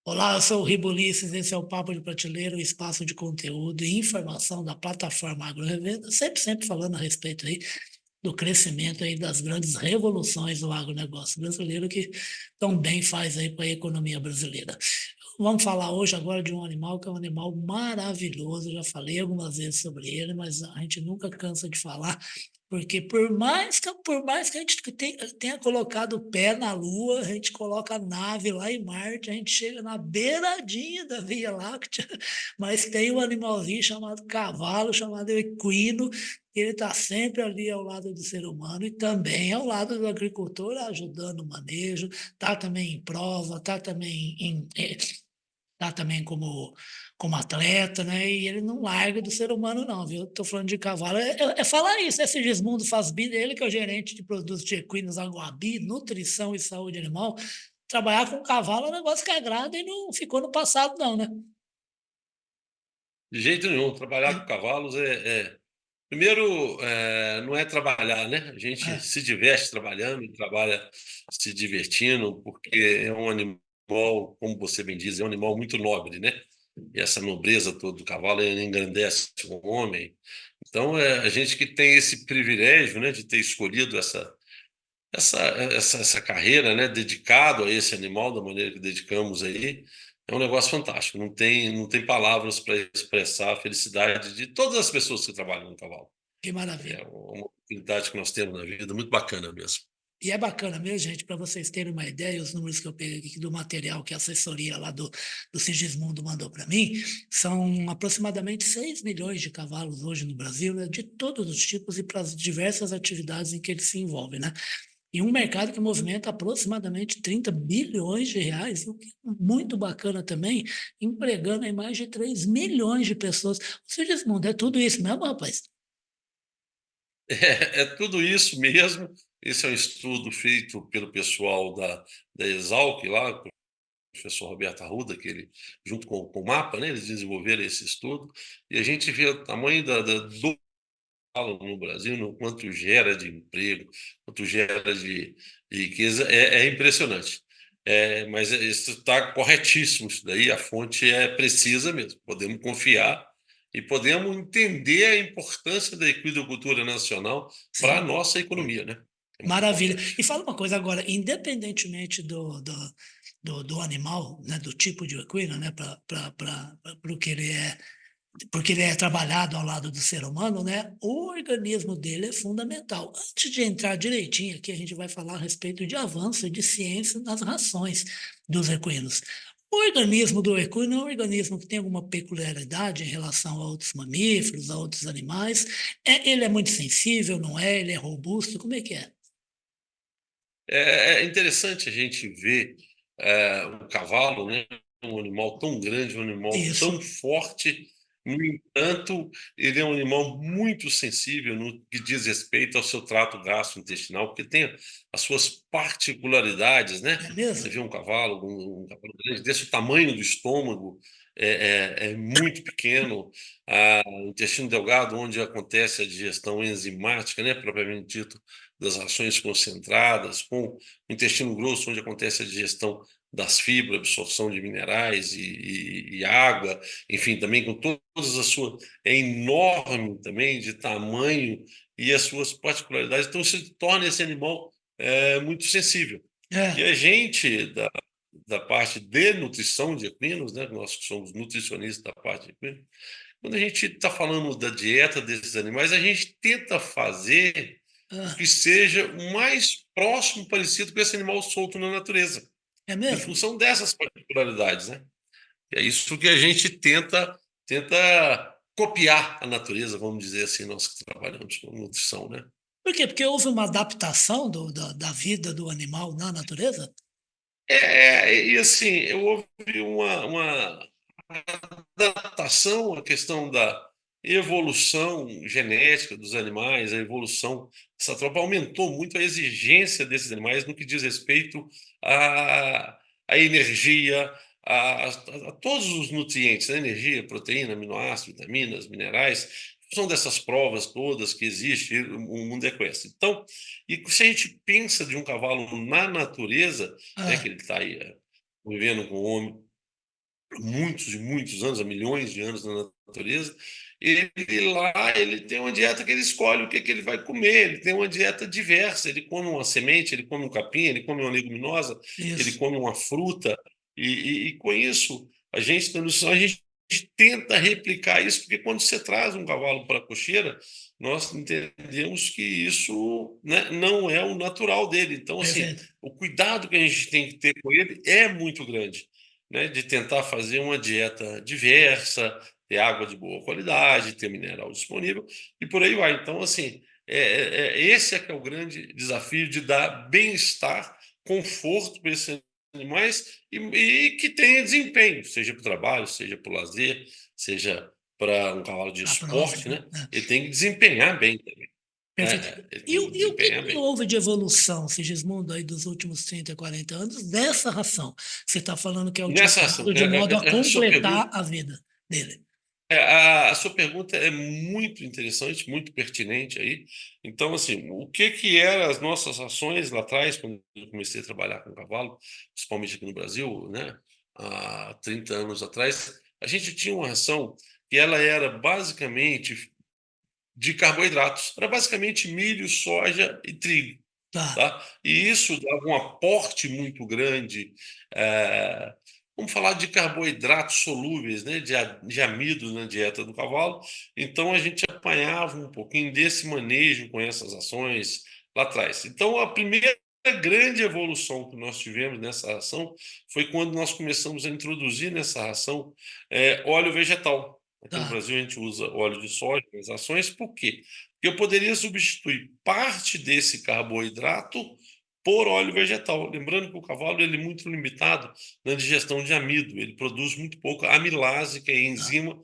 Olá, eu sou o Ribulices, esse é o Papo de Prateleira, o espaço de conteúdo e informação da plataforma AgroRevenda, sempre falando a respeito aí do crescimento aí das grandes revoluções do agronegócio brasileiro que tão bem faz aí para a economia brasileira. Vamos falar hoje agora de um animal que é um animal maravilhoso, eu já falei algumas vezes sobre ele, mas a gente nunca cansa de falar, porque por mais que a gente tenha colocado o pé na Lua, a gente coloca a nave lá em Marte, a gente chega na beiradinha da Via Láctea, mas tem um animalzinho chamado cavalo, chamado equino, ele está sempre ali ao lado do ser humano e também ao lado do agricultor, ajudando o manejo, está também em prova, tá também como atleta, né? E ele não larga do ser humano, não, viu? Estou falando de cavalo. É falar isso, esse Gismundo Fasbir, ele que é o gerente de produtos de equinos Aguabi, nutrição e saúde animal. Trabalhar com cavalo é um negócio que agrada e não ficou no passado, não, né? De jeito nenhum, trabalhar com cavalos primeiro, não é trabalhar, né? A gente É, se diverte trabalhando, trabalha se divertindo, porque é um animal, como você bem diz, é um animal muito nobre, né? E essa nobreza toda do cavalo ele engrandece o homem. Então, a gente que tem esse privilégio, né, de ter escolhido essa, essa carreira, né, dedicado a esse animal da maneira que dedicamos aí, é um negócio fantástico. Não tem palavras para expressar a felicidade de todas as pessoas que trabalham no cavalo. que maravilha. É uma oportunidade que nós temos na vida, muito bacana mesmo. E é bacana mesmo, gente, para vocês terem uma ideia, os números que eu peguei aqui do material que a assessoria lá do Sigismundo mandou para mim, são aproximadamente 6 milhões de cavalos hoje no Brasil, né, de todos os tipos e para as diversas atividades em que eles se envolvem, né? E um mercado que movimenta aproximadamente 30 bilhões de reais, o que é muito bacana também, empregando aí mais de 3 milhões de pessoas. O Sigismundo, é tudo isso mesmo, rapaz? É tudo isso mesmo. Esse é um estudo feito pelo pessoal da Exalc, lá, o professor Roberto Arruda, que ele, junto com o MAPA, né, eles desenvolveram esse estudo, e a gente vê o tamanho do falam no Brasil, no quanto gera de emprego, quanto gera de riqueza, é impressionante. Mas isso está corretíssimo, isso daí, a fonte é precisa mesmo, podemos confiar e podemos entender a importância da equicultura nacional para a Sim. nossa economia, né? É muito Maravilha. E importante. fala uma coisa agora, independentemente do animal, né, do tipo de equino, né, para o que ele é, porque ele é trabalhado ao lado do ser humano, né, o organismo dele é fundamental. Antes de entrar direitinho aqui, a gente vai falar a respeito de avanço e de ciência nas rações dos equinos. O organismo do equino é um organismo que tem alguma peculiaridade em relação a outros mamíferos, a outros animais. Ele é muito sensível, não é? Ele é robusto? Como é que é? É interessante a gente ver o cavalo, né? Um animal tão grande, um animal Isso. tão forte. No entanto, ele é um animal muito sensível no que diz respeito ao seu trato gastrointestinal, porque tem as suas particularidades, né? É Você mesmo? vê um cavalo grande desse, o tamanho do estômago é muito pequeno. O intestino delgado, onde acontece a digestão enzimática, né? Propriamente dito, das rações concentradas, com o intestino grosso, onde acontece a digestão das fibras, absorção de minerais e água, enfim, também com todas as suas. É enorme também de tamanho e as suas particularidades. Então, se torna esse animal muito sensível. E É. a gente, da parte de nutrição de equinos, né, nós que somos nutricionistas da parte de equinos, quando a gente está falando da dieta desses animais, a gente tenta fazer o Ah, que seja o mais próximo parecido com esse animal solto na natureza, é em mesmo? função dessas particularidades, né? E é isso que a gente tenta copiar a natureza, vamos dizer assim, nós que trabalhamos com nutrição, né? Por quê? Porque houve uma adaptação da vida do animal na natureza? E assim, houve uma adaptação à questão da evolução genética dos animais, a evolução dessa tropa aumentou muito a exigência desses animais no que diz respeito à energia, a todos os nutrientes, a energia, proteína, aminoácidos, vitaminas, minerais, são dessas provas todas que existe, o mundo equestre. Então, e se a gente pensa de um cavalo na natureza, né, que Ah, ele está aí vivendo com o homem, muitos e muitos anos, há milhões de anos na natureza, ele tem uma dieta que ele escolhe o que, que ele vai comer, ele tem uma dieta diversa, ele come uma semente, ele come um capim, ele come uma leguminosa, ele Isso, come uma fruta, e com isso, a gente, na nutrição, a gente tenta replicar isso, porque quando você traz um cavalo para a cocheira, nós entendemos que isso, né, não é o natural dele. Então, assim, perfeito. o cuidado que a gente tem que ter com ele é muito grande, né, de tentar fazer uma dieta diversa, ter água de boa qualidade, ter mineral disponível e por aí vai. Então, assim, esse é que é o grande desafio de dar bem-estar, conforto para esses animais e que tenha desempenho, seja para o trabalho, seja para o lazer, seja para um cavalo de A prova, esporte, né? né? É, Ele tem que desempenhar bem também, perfeito. né? Ele E, tem que e o que, desempenhar que bem. houve de evolução, Sigismundo, aí dos últimos 30, 40 anos, dessa ração? Você está falando que é Nessa ação, utilizado de modo a a sua pergunta completar a vida dele. a sua pergunta é muito interessante, muito pertinente aí. Então, assim, o que que eram as nossas ações lá atrás, quando eu comecei a trabalhar com cavalo, principalmente aqui no Brasil, né, há 30 anos atrás, a gente tinha uma ração que ela era basicamente de carboidratos, era basicamente milho, soja e trigo, Tá. tá? E isso dava um aporte muito grande. eh, Vamos falar de carboidratos solúveis, né, de amido na dieta do cavalo. Então a gente apanhava um pouquinho desse manejo com essas ações lá atrás. Então a primeira grande evolução que nós tivemos nessa ração foi quando nós começamos a introduzir nessa ração óleo vegetal. Aqui no Tá. Brasil a gente usa óleo de soja nas ações, por quê? Porque eu poderia substituir parte desse carboidrato por óleo vegetal. Lembrando que o cavalo ele é muito limitado na digestão de amido, ele produz muito pouco amilase, que é a Tá. enzima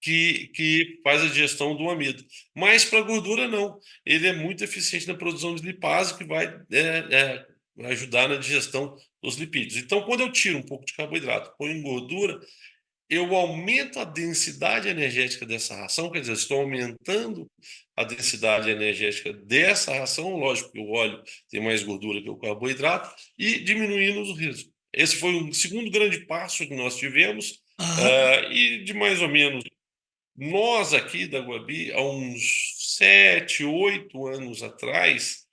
que faz a digestão do amido. Mas para gordura, não. Ele é muito eficiente na produção de lipase, que vai ajudar na digestão dos lipídios. Então, quando eu tiro um pouco de carboidrato, ponho em gordura, eu aumento a densidade energética dessa ração, quer dizer, eu estou aumentando a densidade energética dessa ração, lógico que o óleo tem mais gordura que o carboidrato, e diminuindo os riscos. Esse foi o segundo grande passo que nós tivemos, Aham. e de mais ou menos nós aqui da Guabi, há uns 7, 8 anos atrás,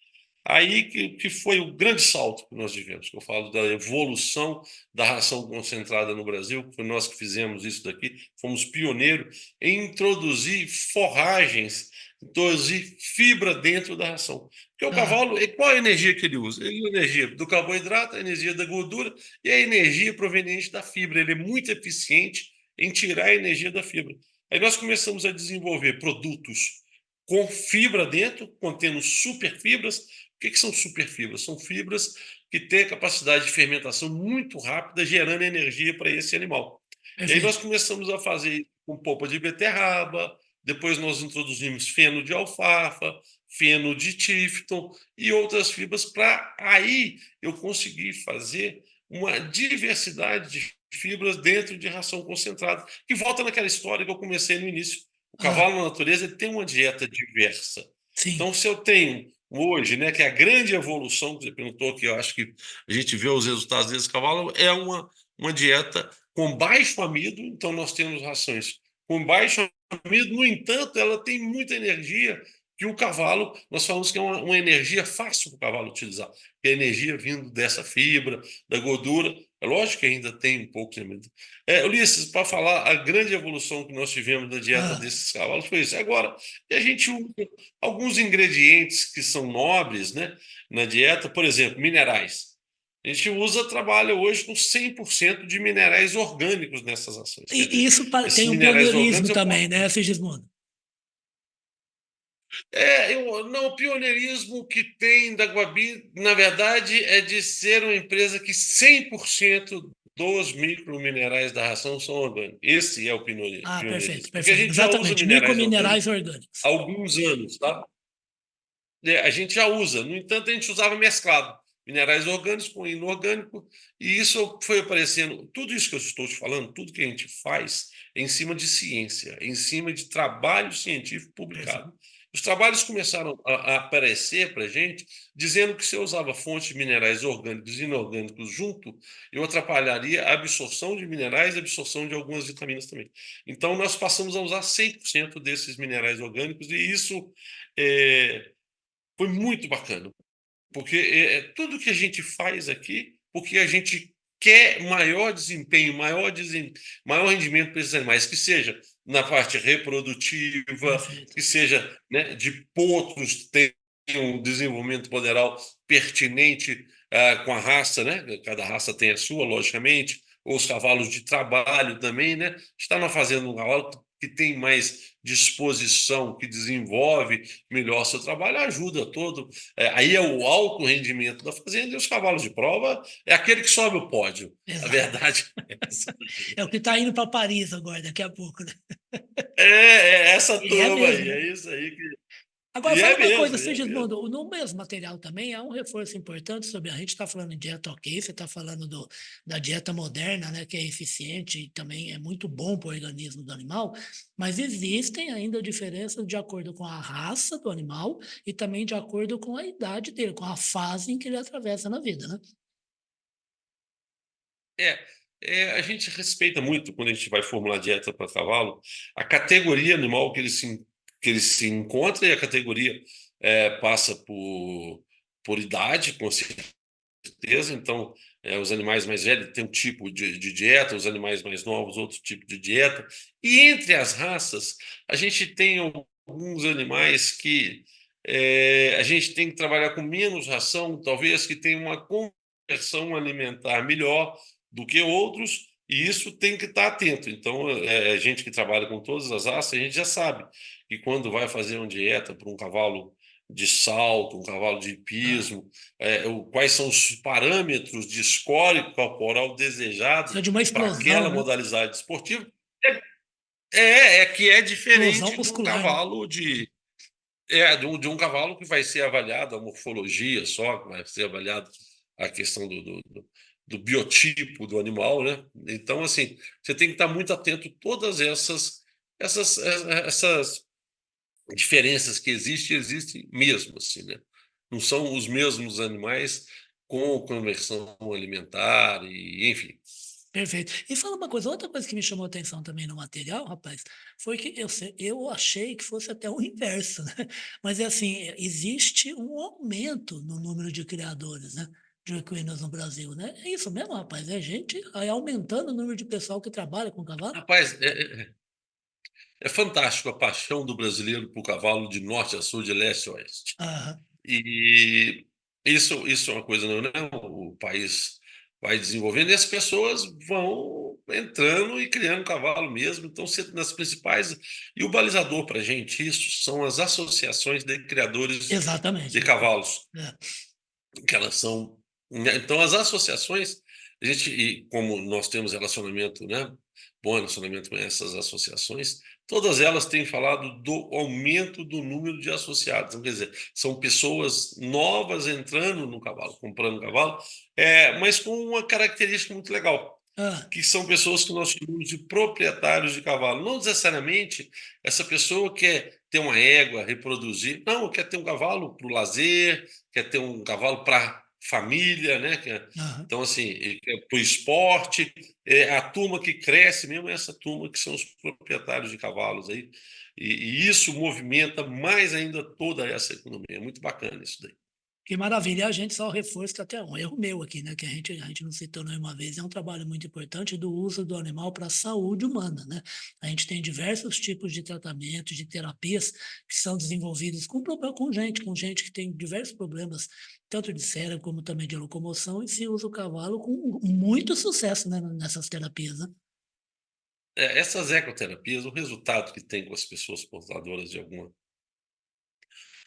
aí que foi o grande salto que nós tivemos, que eu falo da evolução da ração concentrada no Brasil, que foi nós que fizemos isso daqui, fomos pioneiros em introduzir forragens, introduzir fibra dentro da ração. Porque o Tá. cavalo, qual a energia que ele usa? Ele usa a energia do carboidrato, a energia da gordura e a energia proveniente da fibra. Ele é muito eficiente em tirar a energia da fibra. Aí nós começamos a desenvolver produtos com fibra dentro, contendo superfibras. O que são superfibras? São fibras que têm a capacidade de fermentação muito rápida, gerando energia para esse animal. E aí nós Perfeito. começamos a fazer com polpa de beterraba, depois nós introduzimos feno de alfafa, feno de tífton e outras fibras para aí eu conseguir fazer uma diversidade de fibras dentro de ração concentrada, que volta naquela história que eu comecei no início. O Ah, cavalo na natureza ele tem uma dieta diversa. sim. Então, se eu tenho hoje, né, que é a grande evolução que você perguntou, que eu acho que a gente vê os resultados desse cavalo, é uma dieta com baixo amido, então nós temos rações com baixo amido, no entanto, ela tem muita energia que o cavalo, nós falamos que é uma energia fácil para o cavalo utilizar, que é a energia vindo dessa fibra, da gordura, é lógico que ainda tem um pouco de amido. Ulisses, para falar, a grande evolução que nós tivemos na dieta Ah, desses cavalos foi isso. Agora, a gente usa alguns ingredientes que são nobres, né, na dieta, por exemplo, minerais. A gente trabalha hoje com 100% de minerais orgânicos nessas ações. Quer e dizer, isso esses tem um minerais pioneirismo orgânicos eu também, posso. né, Sigismundo? Não, o pioneirismo que tem da Guabi, na verdade, é de ser uma empresa que 100% dos microminerais da ração são orgânicos. Esse é o Ah, perfeito, pioneirismo. Porque a perfeito. gente já usa Exatamente. minerais orgânicos Microminerais orgânicos. há alguns anos, tá? A gente já usa. No entanto, a gente usava mesclado. Minerais orgânicos com inorgânico, e isso foi aparecendo. Tudo isso que eu estou te falando, tudo que a gente faz é em cima de ciência, é em cima de trabalho científico Perfeito. publicado. Os trabalhos começaram a aparecer para a gente, dizendo que se eu usava fontes de minerais orgânicos e inorgânicos junto, eu atrapalharia a absorção de minerais e a absorção de algumas vitaminas também. Então, nós passamos a usar 100% desses minerais orgânicos, e isso foi muito bacana, porque tudo que a gente faz aqui, porque a gente quer maior desempenho, maior rendimento para esses animais, que seja na parte reprodutiva, Perfeito. que seja, né, de potros, tem um desenvolvimento poderal pertinente com a raça, né? Cada raça tem a sua, logicamente, ou os cavalos de trabalho também, né? Está na fazenda um cavalo que tem mais disposição, que desenvolve melhor seu trabalho, ajuda todo. Aí é o alto rendimento da fazenda, e os cavalos de prova é aquele que sobe o pódio. A Exato. verdade é essa. É o que está indo para Paris agora, daqui a pouco, né? É essa E é turma mesmo, aí, né? é isso aí que. Agora, E fala é uma coisa, mesmo, e é mesmo. Sigismundo, no mesmo material também há um reforço importante sobre a gente está falando de dieta ok, você está falando da dieta moderna, né, que é eficiente e também é muito bom para o organismo do animal, mas existem ainda diferenças de acordo com a raça do animal e também de acordo com a idade dele, com a fase em que ele atravessa na vida, né? É, a gente respeita muito quando a gente vai formular dieta para cavalo, a categoria animal que ele se encontra, e a categoria passa por idade, com certeza. Então, os animais mais velhos têm um tipo de dieta, os animais mais novos, outro tipo de dieta. E entre as raças, a gente tem alguns animais que a gente tem que trabalhar com menos ração, talvez que tenham uma conversão alimentar melhor do que outros, e isso tem que estar atento. Então, a gente que trabalha com todas as raças, a gente já sabe que quando vai fazer uma dieta para um cavalo de salto, um cavalo de Ah, hipismo, quais são os parâmetros de score corporal desejado precisa de uma para explosão, aquela né? modalidade esportiva, é que é Explosão diferente de um muscular, né? cavalo de um cavalo que vai ser avaliado a morfologia só, que vai ser avaliado a questão do biotipo do animal, né? Então, assim, você tem que estar muito atento a todas essas diferenças que existem mesmo, assim, né? Não são os mesmos animais com conversão alimentar e, enfim. Perfeito. E fala uma coisa, outra coisa que me chamou a atenção também no material, rapaz, foi que eu achei que fosse até o inverso, né? Mas é assim, existe um aumento no número de criadores, né? De equinos no Brasil, né? É isso mesmo, rapaz. É gente aí aumentando o número de pessoal que trabalha com cavalo. Rapaz, é fantástico a paixão do brasileiro por cavalo de norte a sul, de leste a oeste. Aham. E isso é uma coisa, não é? O país vai desenvolvendo e as pessoas vão entrando e criando cavalo mesmo. Então, nas principais. E o balizador para a gente, isso são as associações de criadores de Exatamente. cavalos, É. que elas são. Né? Então, as associações, e como nós temos relacionamento, né? Bom relacionamento com essas associações, todas elas têm falado do aumento do número de associados. Então, quer dizer, são pessoas novas entrando no cavalo, comprando cavalo, mas com uma característica muito legal, Ah, que são pessoas que nós chamamos de proprietários de cavalo. Não necessariamente essa pessoa quer ter uma égua, reproduzir. Não, quer ter um cavalo para o lazer, quer ter um cavalo para família, né? aham. Então, assim, para o esporte. A turma que cresce mesmo é essa turma que são os proprietários de cavalos aí. E isso movimenta mais ainda toda essa economia. É muito bacana isso daí. Que maravilha. E a gente só reforça até um erro meu aqui, né? Que a gente não citou nenhuma vez. É um trabalho muito importante do uso do animal para a saúde humana, né? A gente tem diversos tipos de tratamentos, de terapias que são desenvolvidos com gente que tem diversos problemas, tanto de cérebro como também de locomoção, e se usa o cavalo com muito sucesso, né, nessas terapias, né? Essas ecoterapias, o resultado que tem com as pessoas portadoras de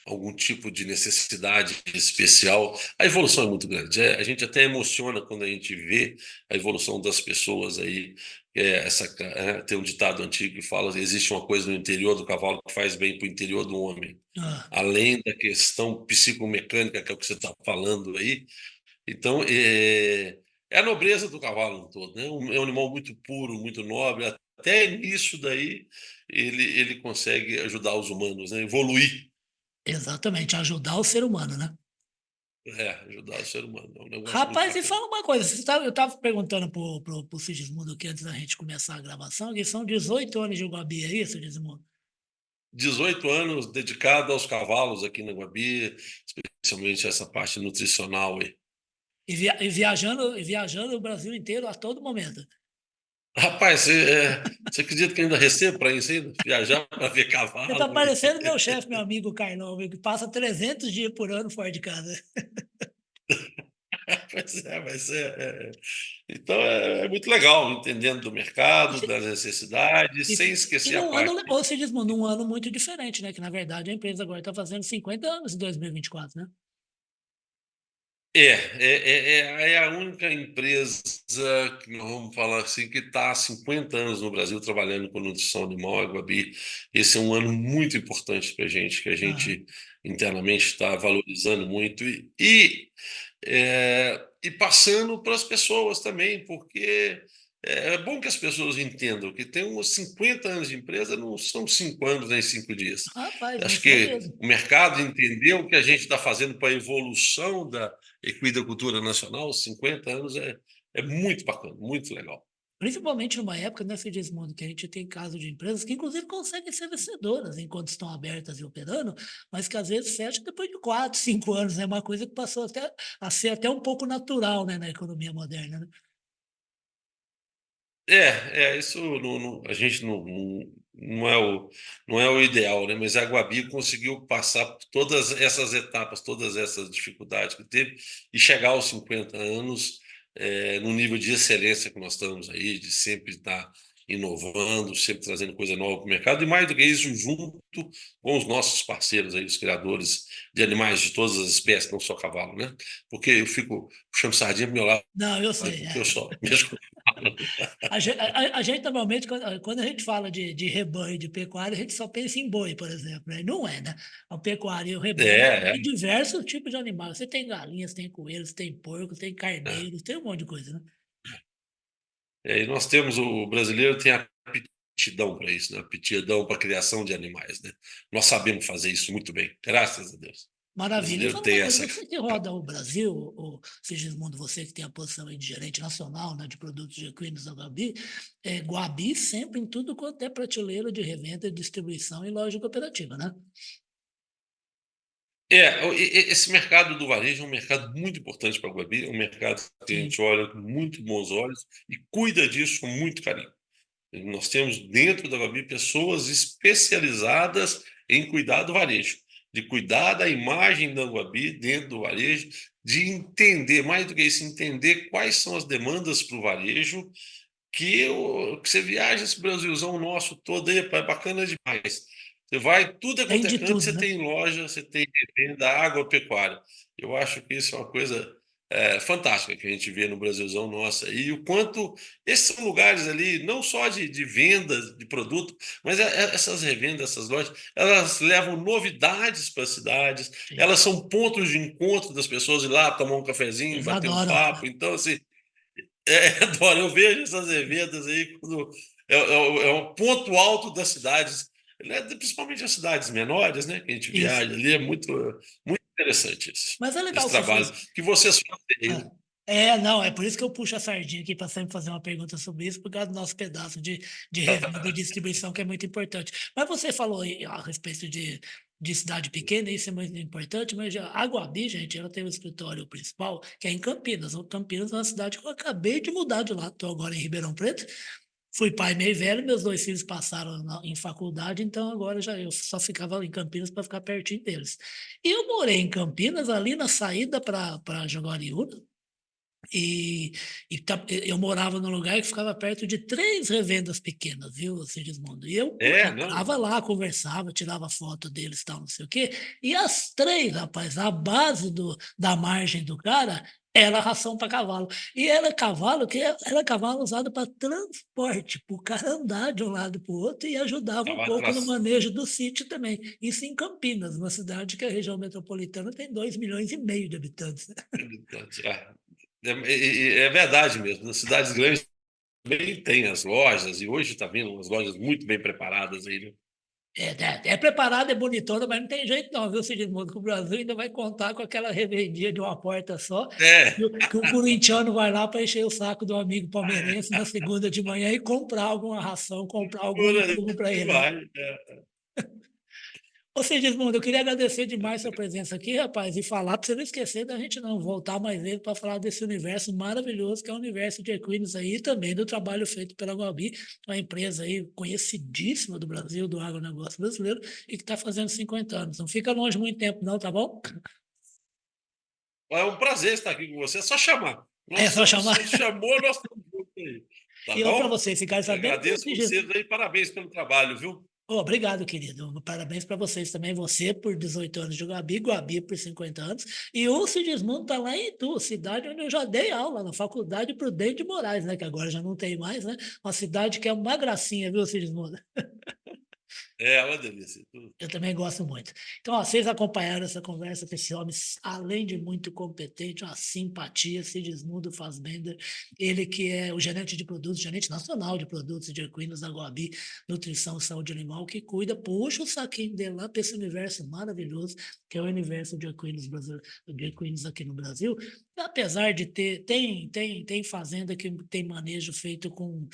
algum tipo de necessidade especial, a evolução é muito grande. A gente até emociona quando a gente vê a evolução das pessoas aí. Tem um ditado antigo que fala que existe uma coisa no interior do cavalo que faz bem para o interior do homem. Ah, Além da questão psicomecânica, que é o que você está falando aí. Então, é a nobreza do cavalo no todo, né? É um animal muito puro, muito nobre. Até nisso daí ele consegue ajudar os humanos, né? Evoluir. Exatamente, ajudar o ser humano, né? Ajudar o ser humano. É um negócio muito Rapaz, e bacana. fala uma coisa, eu estava perguntando pro Sigismundo aqui antes da gente começar a gravação, que são 18 anos de Guabi, é isso, Sigismundo? 18 anos dedicado aos cavalos aqui na Guabi, especialmente essa parte nutricional aí. E viajando o Brasil inteiro a todo momento. Rapaz, você acredita que ainda recebo para isso ainda? Viajar para ver Você está cavalo? parecendo meu chefe, meu amigo Carlão, que passa 300 dias por ano fora de casa. Pois é, então é muito legal, entendendo do mercado, das necessidades, E, sem e esquecer a num ano, parte. ou seja, num ano muito diferente, né? Que na verdade a empresa agora está fazendo 50 anos em 2024, né? É a única empresa que nós vamos falar assim que está há 50 anos no Brasil trabalhando com nutrição animal, a Guabi. Esse é um ano muito importante para a gente, que a Aham. gente internamente está valorizando muito e passando para as pessoas também, porque é bom que as pessoas entendam que tem uns 50 anos de empresa, não são 5 anos nem 5 dias. Rapaz, não Acho são que mesmo. o mercado entendeu o que a gente está fazendo para a evolução da equicultura nacional, 50 anos é muito bacana, muito legal. Principalmente numa época, né, Sigismundo, que a gente tem casos de empresas que, inclusive, conseguem ser vencedoras enquanto estão abertas e operando, mas que às vezes fecham depois de 4, 5 anos. É né? Uma coisa que passou até a ser até um pouco natural, né, na economia moderna. Né? Isso a gente não é não é o ideal, né? Mas a Guabi conseguiu passar por todas essas etapas, todas essas dificuldades que teve e chegar aos 50 anos no nível de excelência que nós estamos aí, de sempre estar inovando, sempre trazendo coisa nova para o mercado, e mais do que isso, junto com os nossos parceiros aí, os criadores de animais de todas as espécies, não só cavalo, né? Porque eu fico puxando sardinha para o meu lado, Não, eu sei. porque eu só mexo com cavalo. A gente normalmente, quando a gente fala de rebanho, de pecuária, a gente só pensa em boi, por exemplo. Né? Não é, né? A pecuária e o rebanho É, tem diversos tipos de animais. Você tem galinhas, tem coelhos, tem porcos, tem é. carneiros, tem um monte de coisa, né? E nós temos, o brasileiro tem aptidão para isso, né? Aptidão para a criação de animais, né? Nós sabemos fazer isso muito bem, graças a Deus. O Maravilha. E brasileiro fala uma tem coisa, essa. você que roda o Brasil, o Sigismundo, você que tem a posição aí de gerente nacional, né, de produtos de equinos da Gabi, Guabi sempre em tudo quanto é prateleira de revenda, distribuição e loja cooperativa, né? Esse mercado do varejo é um mercado muito importante para a Guabi, é um mercado que a Sim, gente olha com muito bons olhos e cuida disso com muito carinho. Nós temos dentro da Gabi pessoas especializadas em cuidar do varejo, de cuidar da imagem da Gabi dentro do varejo, de entender, mais do que isso, entender quais são as demandas para o varejo, que você viaja esse Brasilzão nosso todo aí, é bacana demais. Você vai, tudo é tem quanto é de canto, tudo, você né? tem loja, você tem venda, agropecuária. Eu acho que isso é uma coisa fantástica que a gente vê no Brasilzão nosso. E o quanto esses são lugares ali, não só de venda de produto, mas essas revendas, essas lojas, elas levam novidades para as cidades, Sim. elas são pontos de encontro das pessoas ir lá tomar um cafezinho, Eles bater um adoram. papo. Então, assim, adoro, eu vejo essas revendas aí quando é um ponto alto das cidades, né? Principalmente as cidades menores, né? Que a gente Isso. viaja ali, é muito interessante Mas é legal esse que você trabalho fez. que vocês fazem aí, Ah, né? não, é por isso que eu puxo a sardinha aqui para sempre fazer uma pergunta sobre isso, por causa do nosso pedaço de revenda e distribuição, que é muito importante. Mas você falou aí a respeito de cidade pequena, isso é muito importante, mas a Guabi, gente, ela tem um escritório principal, que é em Campinas. O Campinas é uma cidade que eu acabei de mudar de lá, estou agora em Ribeirão Preto. Fui pai meio velho, meus dois filhos passaram em faculdade, então agora já eu só ficava em Campinas para ficar pertinho deles. E eu morei em Campinas, ali na saída para Jaguariúna, eu morava num lugar que ficava perto de 3 revendas pequenas, viu, Sigismundo? E eu Não, entrava lá, conversava, tirava foto deles e tal, não sei o quê. E as 3, rapaz, a base da margem do cara era ração para cavalo. E era cavalo que era cavalo usado para transporte, para o cara andar de um lado para o outro e ajudava um estava pouco no atrás. manejo do sítio também. Isso em Campinas, uma cidade que a região metropolitana tem 2,5 milhões de habitantes. Né? É verdade mesmo. Nas cidades grandes também tem as lojas, e hoje está vindo umas lojas muito bem preparadas aí, né? É preparada, é bonitona, mas não tem jeito não, viu, Sigismundo? Que o Brasil ainda vai contar com aquela revendia de uma porta só, É, que o corintiano vai lá para encher o saco do amigo palmeirense na segunda de manhã e comprar alguma ração, comprar algum por aí insumo para ele, né? vai. É. Ô, Sigismundo, eu queria agradecer demais sua presença aqui, rapaz, e falar para você não esquecer da gente não voltar mais vezes para falar desse universo maravilhoso que é o universo de equinos aí, e também do trabalho feito pela Guabi, uma empresa aí conhecidíssima do Brasil, do agronegócio brasileiro, e que está fazendo 50 anos. Não fica longe muito tempo não, tá bom? É um prazer estar aqui com você. É só chamar. É Nós só estamos, chamar. você chamou, nós estamos juntos aí. Tá E eu para bom? vocês ficarem Eu sabendo, agradeço vocês aí, parabéns pelo trabalho, viu? oh, obrigado, querido. Parabéns para vocês também. Você por 18 anos de Gabi, Guabi por 50 anos. E o Sigismundo está lá em Itu, cidade onde eu já dei aula, na Faculdade Prudente de Moraes, né? Que agora já não tem mais, né? Uma cidade que é uma gracinha, viu, Sigismundo? É uma delícia. Eu também gosto muito. Então, ó, vocês acompanharam essa conversa com esse homem, além de muito competente, uma simpatia, Sigismundo Fassbender, ele que é o gerente de produtos, gerente nacional de produtos de equinos da Guabi, Nutrição e Saúde Animal, que cuida, puxa o saquinho dele lá para esse universo maravilhoso, que é o universo de equinos, de equinos aqui no Brasil. Apesar de ter, tem fazenda que tem manejo feito com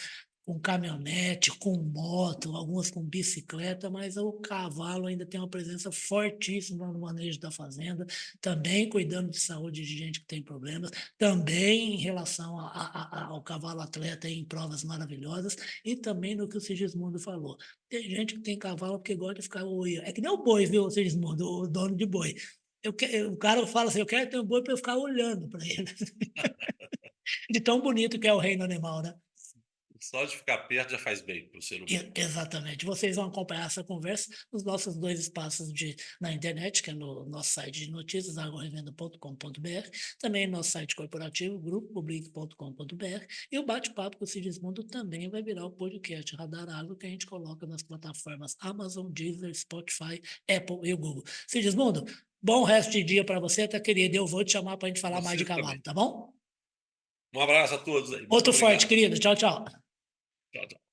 caminhonete, com moto, algumas com bicicleta, mas o cavalo ainda tem uma presença fortíssima no manejo da fazenda, também cuidando de saúde de gente que tem problemas, também em relação ao cavalo atleta em provas maravilhosas, e também no que o Sigismundo falou. Tem gente que tem cavalo porque gosta de ficar olhando. É que nem o boi, viu, Sigismundo, o dono de boi. O cara fala assim, eu quero ter um boi para eu ficar olhando para ele. De tão bonito que é o reino animal, né? Só de ficar perto já faz bem para o ser humano. Exatamente. Vocês vão acompanhar essa conversa nos nossos dois espaços na internet, que é no nosso site de notícias, agrorevenda.com.br, também no nosso site corporativo, grupopublic.com.br, e o bate-papo com o Sigismundo também vai virar o podcast Radar Agro, que a gente coloca nas plataformas Amazon, Deezer, Spotify, Apple e Google. Sigismundo, bom resto de dia para você, tá, querido? Eu vou te chamar para a gente falar mais de Você cavalo, também. tá bom? Um abraço a todos aí. Muito Outro forte, obrigado. querido. Tchau, tchau. Tchau, tchau.